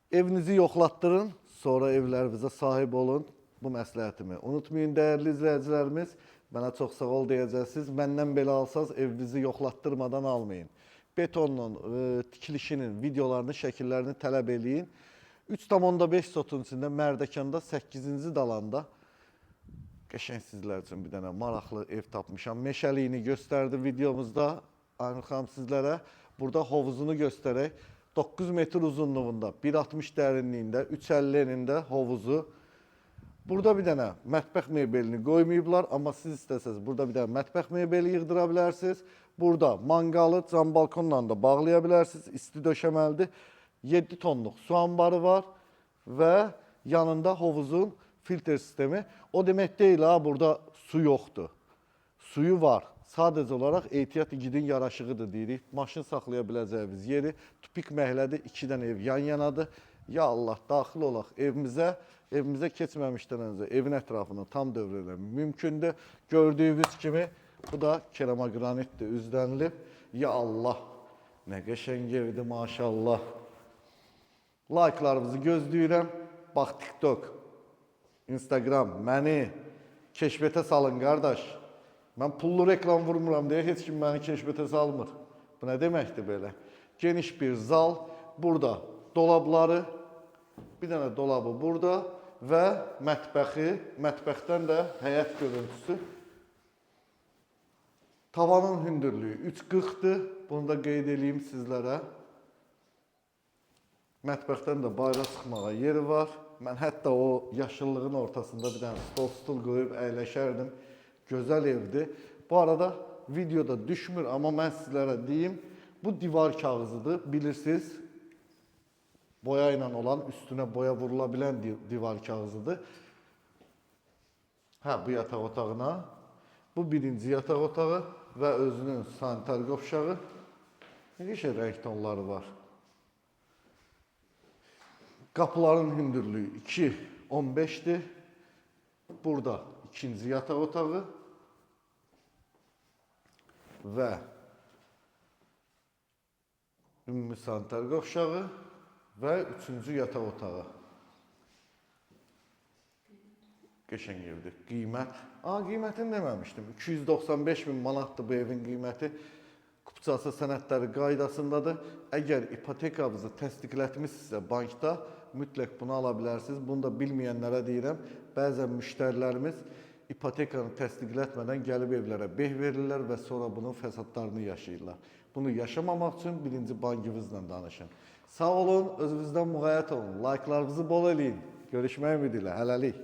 Evinizi yoxlatdırın, sonra evlərinizə sahib olun. Bu məsləhətimi unutmayın dəyərli izləyicilərimiz. Mənə çox sağ ol deyəcəksiniz. Məndən belə alsanız evinizi yoxlatdırmadan almayın. Betonun tikilişinin videolarını, şəkillərini tələb eləyin. 3,5 sotun içində Mərdəkanda 8-ci dalanda qəşəng sizlər üçün bir dənə maraqlı ev tapmışam. Meşəliyini göstərdi videomuzda. Aynur xanım sizlərə burada hovuzunu göstərək. 9 metr uzunluğunda, 1,60 dərinliyində, 3,50 enində hovuzu. Burada bir dənə mətbəx mebelini qoymayıblar, amma siz istəsəniz burada bir dənə mətbəx mebeli yığdıra bilərsiniz. Burada manqalı cam balkonla da bağlaya bilərsiniz. İsti döşəməlidir. 7 tonluq su anbarı var və yanında hovuzun filtr sistemi. O demək deyil ha, burada su yoxdur. Suyu var. Sadəcə olaraq ehtiyat igidin yaraşığıdır deyirik. Maşın saxlaya biləcəyimiz yeri. Tupik məhəllədir, 2 dənə ev yan yanadır. Ya Allah, daxil olaq evimizə keçməmişdən öncə evin ətrafını tam dövr eləmək mümkündür. Gördüyünüz kimi bu da keramogranitdir, üzlənilib. Ya Allah, nə qəşəng evdir maşallah. Like'larınızı gözləyirəm. Bax, TikTok, Instagram, məni keşfətə salın qardaş. Mən pullu reklam vurmuram deyə heç kim məni keşfətə salmır. Bu nə deməkdir belə? Geniş bir zal, burada dolabları, bir dənə dolabı burada və mətbəxi, mətbəxdən də həyət görüntüsü. Tavanın hündürlüyü 3,40-dır, bunu da qeyd edeyim sizlərə. Mətbəxdən də bayra çıxmağa yeri var. Mən hətta o yaşıllığın ortasında bir dənə stol qoyub əyləşərdim. Gözəl evdir. Bu arada videoda düşmür, amma mən sizlərə deyim, bu divar kağızıdır. Bilirsiniz, boya ilə olan, üstünə boya vurula bilən divar kağızıdır. Hə, bu yataq otağına, bu birinci yataq otağı və özünün sanitar qovşağı. Nə qəşəng rəng tonları var. Qapıların hündürlüyü 2,15-dir. Burada ikinci yataq otağı və ümumi sanitar qovşağı və üçüncü yataq otağı. Qəşəng evdir. Qiymət. Qiymətini deməmişdim. 295 min manatdır bu evin qiyməti. Kupçası sənədləri qaydasındadır. Əgər ipotekanızı təsdiqlətmişsinizsə bankda, mütləq bunu ala bilərsiniz. Bunu da bilməyənlərə deyirəm. Bəzən müştərilərimiz ipotekanı təsdiqlətmədən gəlib evlərə beh verirlər və sonra bunun fəsadlarını yaşayırlar. Bunu yaşamamaq üçün birinci bankınızla danışın. Sağ olun, özünüzdən müğayət olun. Like'larınızı bol eləyin. Görüşmək ümidilə. Hələlik.